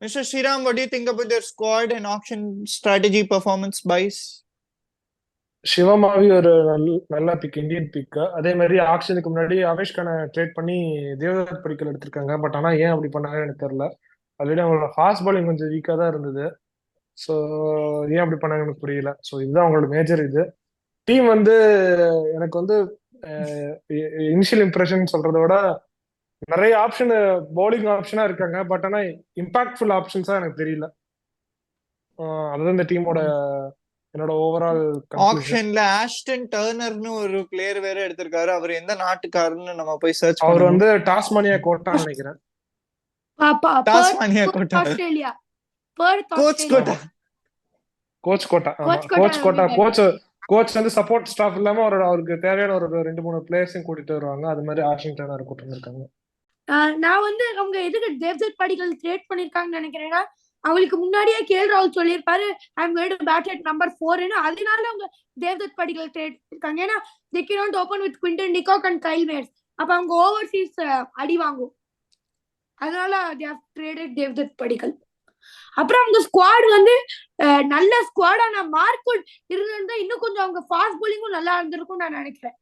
Mr. Sriram, what do you think about their squad and auction strategy performance buys? Shivam Mavi ஒரு நல்ல big, Indian big. அதே மாதிரி ஆக்ஷனுக்கு முன்னாடி அவேஷ்கான trade பண்ணி தேவதத் படிக்கல் எடுத்திருக்காங்க. பட் ஆனா ஏன் அப்படி பண்ணாங்க எனக்கு தெரியல. ஆல்ரெடி அவங்களோட ஃபாஸ்ட் பாலிங் கொஞ்சம் வீக்கா தான் இருந்தது. ஸோ ஏன் அப்படி பண்ணாங்க எனக்கு புரியல. ஸோ இதுதான் அவங்களோட மேஜர் இது. டீம் வந்து எனக்கு வந்து இனிஷியல் இம்ப்ரெஷன் சொல்றத விட நிறைய ஆப்ஷன் பவுலிங் ஆப்ஷனா இருக்காங்க. பட் ஆனா இம்பாக்ட்ஃபுல் ஆப்ஷன்ஸா எனக்கு தெரியல. அதுதான் இந்த டீமோட என்னோட ஓவரால் ஆக்ஷன்ல ஆஷ்டன் டர்னர்னு ஒரு பிளேயர் வேற எடுத்திருக்காரு. அவர் எந்த நாட்டுக்காரன்னு நம்ம போய் சர்ச் அவர் பண்ணணும். வந்து டாஸ்மானியா கோட்டான்னு நினைக்கிறேன். Tasmania quota, Australia, coach quota, coach quota. ஆமா, கோச் கோட்டா. கோச் வந்து சப்போர்ட் ஸ்டாஃப் இல்லாம அவருக்கு தேவையான ஒரு 2-3 பிளேயர்ஸையும் கூட்டிட்டு வருவாங்க. அது மாதிரி வாஷிங்டன் கூட்டிட்டு இருக்காங்க. நான் வந்து அவங்க எதுக்கு தேவ்தத் படிக்கல் ட்ரேட் பண்ணிருக்காங்கன்னு நினைக்கிறேன்னா, அவங்களுக்கு முன்னாடியே கேஎல் ராகுல் சொல்லியிருப்பாரு I am going to bat at number 4ன்னு. அதனால அவங்க தேவ்தத் படிக்கல் ட்ரேட் இருக்காங்க. ஏன்னா they cannot open with Quinton de Kock and Kyle Mayers. அப்ப அவங்க ஓவர்சீஸ் அடி வாங்கும். அதனால they have traded தேவ்தத் படிக்கல். அப்புறம் அவங்க ஸ்குவாட் வந்து நல்ல ஸ்குவாடான மார்க்குட் இருந்திருந்தா இன்னும் கொஞ்சம் அவங்க ஃபாஸ்ட் போலிங்கும் நல்லா இருந்திருக்கும் நான் நினைக்கிறேன்.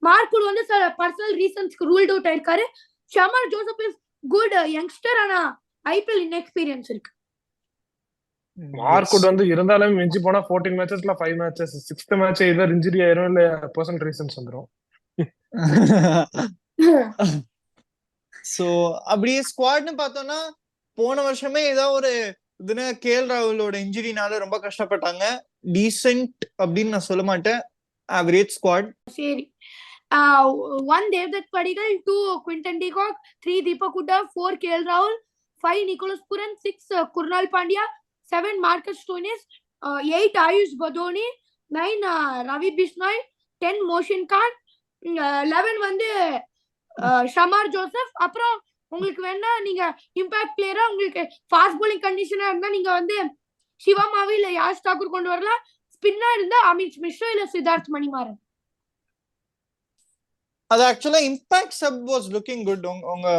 மார்க்குட் வந்து சில பர்சனல் ரீசன்ஸ்க்கு ரூல்ட் அவுட் ஆயிருக்காரு. Shamar Joseph is good youngster, ஆனா ஐபிஎல் இன்எக்ஸ்பீரியன்ஸ் இருக்கு. மார்க்குட் வந்து இருந்தாலும் மிஞ்சி போனா 14 மேட்சஸ்ல 5 matches, 6th match either injury ஆயிரும் இல்ல பர்சனல் ரீசன்ஸ் வந்துரும். சோ அப்படியே ஸ்குவாட்னு பார்த்தோம்னா போன வருஷமே ஏதோ ஒரு இதுன்னு கேஎல் ராகுலோட இன்ஜுரினால ரொம்ப கஷ்டப்பட்டாங்க. டீசென்ட் அப்படின்னு நான் சொல்ல மாட்டேன், ஆவரேஜ் ஸ்குவாட். சரி, 1 தேவ்தத் படிக்கல், 2 Quinton de Kock, 3 Deepak Hooda, 4 KL Rahul, 5 Nicholas Puran, 6 Krunal Pandya, 7 Marcus Stoinis, 8 Ayush Badoni, 9 Ravi Bishnoi, 10 Mohsin Khan, 11 வந்து ஷமார் ஜோசப். அப்புறம் உங்களுக்கு வேணா நீங்க இம்பாக்ட் பிளேயரா உங்களுக்கு ஃபாஸ்ட் போலிங் கண்டிஷனா இருந்தா நீங்க வந்து சிவமாவி இல்ல யாஷ் தாக்கூர் கொண்டு வரலாம். ஸ்பின்னா இருந்தா அமித் மிஸ்ரா இல்ல சித்தார்த் மணிமாறன். அது actually impact sub was looking good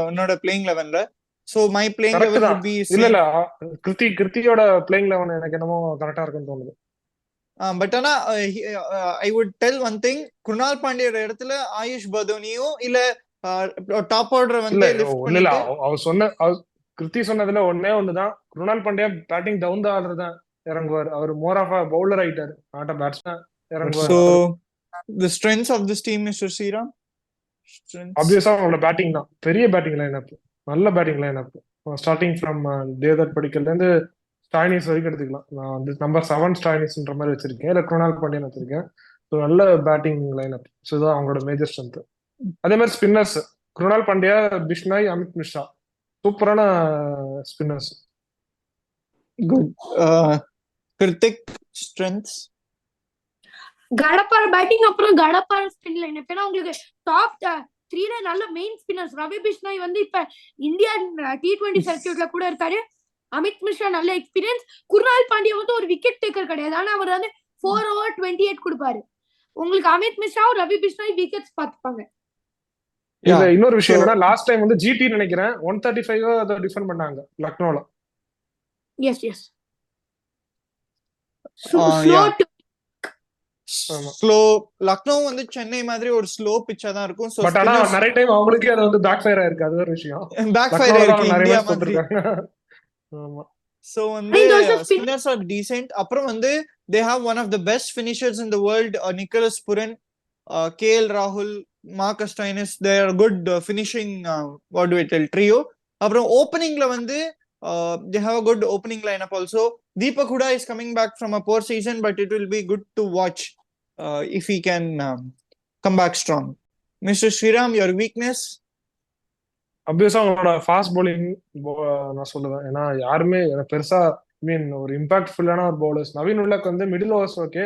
உன்னோட பிளேயிங் 11ல. So my playing 11 would be இல்ல கிருத்தியோட பிளேயிங் 11 எனக்கு என்னமோ கரெக்ட்டா இருக்குன்னு தோணுது. பட் ஆனா I would tell one thing, Krunal பாண்டியோட இடத்துல ஆயுஷ் பதோனியோ இல்ல டாப் ஆர்டர் வந்து லிஃப்ட் பண்ணிட்டு அவர் கிருத்தி சொன்னதுல ஒண்ணுதான், Krunal Pandya batting down the order தான் இறங்குவார். அவர் மோர் ஆஃப் a bowler ஆயிட்டாரு, நாட் a batsman இறங்குவார். So the strengths of this team, Mr. Sriram? ஆப்வியஸா அவங்களோட பேட்டிங் தான், பெரிய பேட்டிங் லைன் அப், நல்ல batting line up. Starting from Devdutt படிக்கல்ல இருந்து ஸ்டாயினிஸ் வரைக்கும் எடுத்துக்கலாம். நான் வந்து நம்பர் 7 ஸ்டாயினிஸ்ன்ற மாதிரி வச்சிருக்கேன், இல்ல குருணால் பாண்டியன் வச்சிருக்கேன். ஸோ நல்ல பேட்டிங் லைன் அப். ஸோ இதுதான் அவங்களோட மேஜர் ஸ்ட்ரென்த். அதே மாதிரி ஸ்பின்னர்ஸ், குருணால் பாண்டியா, பிஷ்னாய், அமித் மிஸ்ரா சூப்பரான ஸ்பின்னர்ஸ். குட். கிருத்திக், ஸ்ட்ரென்த்ஸ்? கடப்பார பேட்டிங் அப்புறம் கடப்பார ஸ்பின் லைன். ஏன்னா உங்களுக்கு டாப் 3ல நல்ல மெயின் ஸ்பின்னர்ஸ். ரவி பிஷ்னாய் வந்து இப்ப இந்தியன் T20 சர்க்கியூட்ல கூட இருக்காரு. அமித் மிஸ்ரா நல்ல எக்ஸ்பீரியன்ஸ். குருணால் பாண்டியா வந்து ஒரு விக்கெட் டேக்கர் கிடையாது, ஆனா அவர் வந்து 4 over 28 கொடுப்பாரு. உங்களுக்கு அமித் மிஸ்ரா ரவி பிஷ்னாய் விக்கெட்ஸ் பாத்துப்பாங்க. இதுல இன்னொரு விஷயம் என்னன்னா, லாஸ்ட் டைம் வந்து ஜிடி நினைக்கிறேன் 135 அதை டிஃபெண்ட் பண்ணாங்க லக்னோல. S slow. லக்னோ வந்து சென்னை மாதிரி ஒரு ஸ்லோ பிட்சா தான் இருக்கும். சோ பட் ஆனா நிறைய டைம் அவங்களுக்கு அது வந்து பேக் ஃபயர் ஆயிருக்கு. அது ஒரு விஷயம், பேக் ஃபயர் ஆயிருக்கு இந்தியா மாதிரி. ஆமா. சோ வந்து ஸ்பின்னர்ஸ் ஆர் டீசென்ட். அப்புறம் வந்து they have one of the best finishers in the world, Nicholas Puran, KL Rahul, Marcus Stoinis. They are good finishing, what do I tell, trio. அப்புறம் ஓப்பனிங்ல வந்து they have a good opening lineup also. Deepak Hooda is coming back from a poor season, but it will be good to watch if he can come back strong. Mr. Sriram, your weakness? அப்வியஸா அவங்களோட fast bowling நான் சொல்லுவேன். ஏன்னா யாருமே பெருசா ஒரு இம்பாக்ட்ஃபுல்லான ஒரு bowlers. Naveen உல்லக் வந்து middle overs okay,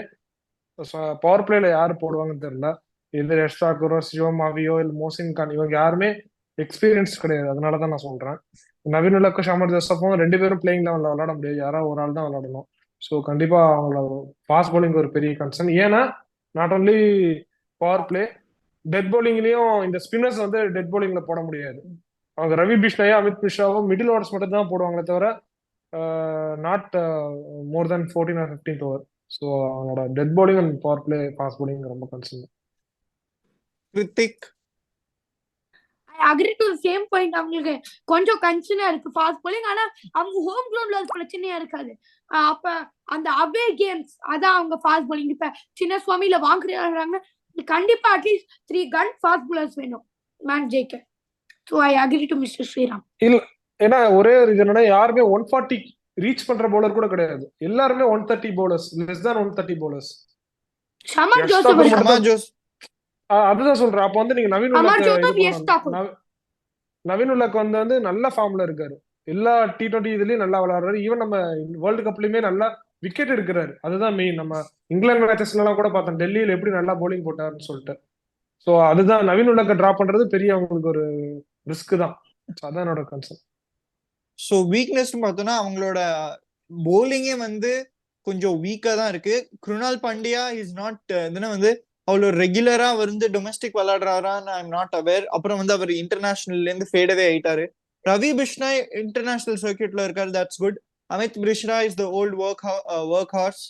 power பிளேல யாரு போடுவாங்கன்னு தெரியல. இது யஷ் தாக்கூரோ, சிவமாவியோ இல்ல மோசின் கான், இவங்க யாருமே எக்ஸ்பீரியன்ஸ் கிடையாது. அதனாலதான் நான் சொல்றேன். நவீன் உல்லக்கும் ஷமர் ஜோசப்பும் 2 பேரும் பிளேயிங் லெவல்ல விளையாட முடியாது, யாராவது ஒரு ஆள் தான் விளையாடணும். ஸோ கண்டிப்பா அவங்களோட ஃபாஸ்ட் போலிங் ஒரு பெரிய கன்சர்ன். ஏன்னா not only power play, death போலிங்லயும் இந்த ஸ்பின்னர்ஸ் வந்து டெட் போலிங்ல போட முடியாது. அவங்க ரவி பிஷ்னாயா, அமித் மிஸ்ராவும் மிடில் ஓவர்ஸ் மட்டும் தான் போடுவாங்களே தவிர not more than 14 or 15th over. So அவனோட death bowling and power play fast bowling ரொம்ப concern. Krithik I agree to the same point. அவங்களுக்கு கொஞ்சம் கன்சர்னா இருக்கு ஃபாஸ்ட் bowling. ஆனா அவங்க ஹோம் கிரவுண்ட்ல அது பிரச்சனையா இருக்காது. அப்ப அந்த அவே கேம்ஸ் அதான் அவங்க ஃபாஸ்ட் bowling. இப்ப சின்ன சுவாமியில வாங்குறாங்க, கண்டிப்பா அட்லீஸ்ட் 3 கன் ஃபாஸ்ட் bowlers வேணும் மேட்ச் ஜெயிக்க. So I agree to Mr Sriram. இல்ல, ஏன்னா ஒரே ரீசன் யாருமே 140 ரீச் பண்ற பவுலர் கூட கிடையாது. எல்லாருமே 130 bowlers, less than 130 bowlers. Shamar Yes, Joseph Thakur இருக்காங்க. அமா ஜோஸ் அதுதான் சொல்றேன். அப்ப வந்து நீங்க நவீன் அமர் உலக் ஜோசப், எஸ் தாக்கூர். நவீன் உலக் வந்து நல்ல ஃபார்ம்ல இருக்காரு. எல்லா T20 இதுலயும் நல்லா விளையாடுறாரு. ஈவன் நம்ம வேர்ல்டு கப்லயுமே நல்லா விக்கெட் எடுக்கிறாரு. அதுதான் மெயின். நம்ம இங்கிலாந்து மேட்சஸ்ல எல்லாம் கூட பார்த்தோம் டெல்லியில எப்படி நல்லா bowling போட்டாருன்னு சொல்லிட்டு. சோ அதுதான் நவீன் உலக்க டிராப் பண்றது பெரிய அவங்களுக்கு ஒரு ரிஸ்க் தான். அதான் என்னோட கன்சர்ன். ஸோ வீக்னஸ் பார்த்தோம்னா அவங்களோட போலிங்கே வந்து கொஞ்சம் வீக்கா தான் இருக்கு. குருணால் பாண்டியா இஸ் நாட் வந்து அவ்வளோ ரெகுலரா வந்து டொமஸ்டிக் விளையாடுறாரான்னு ஐ எம் நாட் அவேர். அப்புறம் வந்து அவர் இன்டர்நேஷனல்ல இருந்து ஃபேடவே ஆயிட்டாரு. ரவி பிஷ்ணா இன்டர்நேஷனல் சர்க்கியூட்ல இருக்காரு, that's good. Amit Mishra is the old workhorse.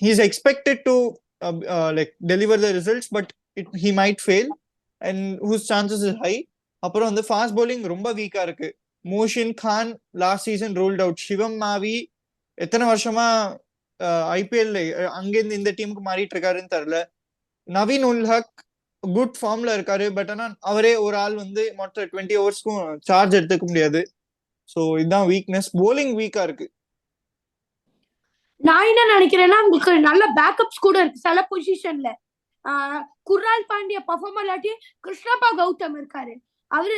He's expected to like deliver the results, but he might fail and whose chances is high. அப்புறம் வந்து ஃபாஸ்ட் bowling ரொம்ப வீக்கா இருக்கு. Mohsin Khan last season ruled out. Shivam Mavi எத்தனை வருஷமா ஐபிஎல் அங்கிருந்து இந்த டீமுக்கு மாறிட்டு இருக்காருன்னு தெரியல. நவீன் உல்ஹக் குட் ஃபார்ம்ல இருக்காரு, பட் ஆனா அவரே ஒரு ஆள் வந்து மொத்த 20 ஓவர்ஸ்க்கும் சார்ஜ் எடுத்துக்க முடியாது. ஸோ இதுதான் வீக்னஸ். bowling வீக்கா இருக்கு. நான் என்ன நினைக்கிறேன்னா உங்களுக்கு நல்ல பேக்கப்ஸ் கூட இருக்கு சில பொசிஷன்ல. குர்ரால் பாண்டியா பர்ஃபார்ம் இல்லாட்டி கிருஷ்ணப்பா கௌதம் இருக்காரு, அவரு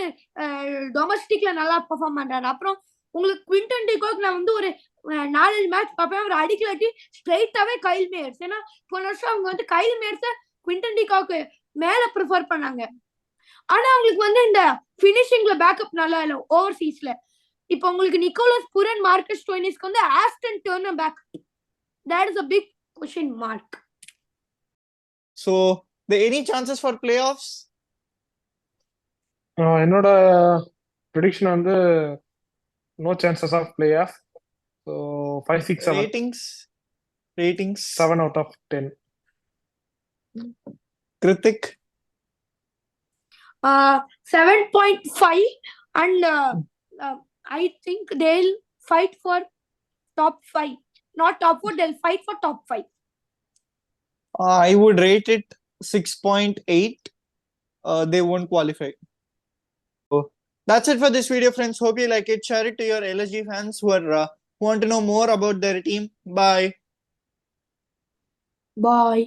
டொமஸ்டிக்ல நல்லா பர்ஃபார்ம் பண்றாரு. அப்புறம் உங்களுக்கு குவிண்டன் டிகாக் நான் வந்து ஒரு 4 மேட்ச் பார்ப்பேன், அவர் அடிக்கலாட்டி ஸ்ட்ரெயிட்டாவே கைல் மேயர்ஸ். ஏன்னா போன வருஷம் அவங்க வந்து கைல் மேயர்ஸ குவிண்டன் டிகாக் மேல ப்ரிஃபர் பண்ணாங்க. ஆனா அவங்களுக்கு வந்து இந்த பினிஷிங்ல பேக்கப் நல்லா இல்ல ஓவர்சீஸ்ல. இப்போ உங்களுக்கு நிக்கோலஸ் புரன், மார்க்கஸ் ஸ்டோய்னிஸ்க்கு வந்து Aston turner backup. That is a big question mark. So any chances for playoffs? என்னோட ப்ரெடிக்ஷன் வந்து no chances of playoff. So 5, 6, 7. Ratings 7 out of 10. Krithik 7.5 and I think they'll fight for top 5. Not top 4, they'll fight for top 5. I would rate it 6.8. They won't qualify. So that's it for this video, friends. Hope you like it. Share it to your LSG fans who want to know more about their team. Bye. Bye.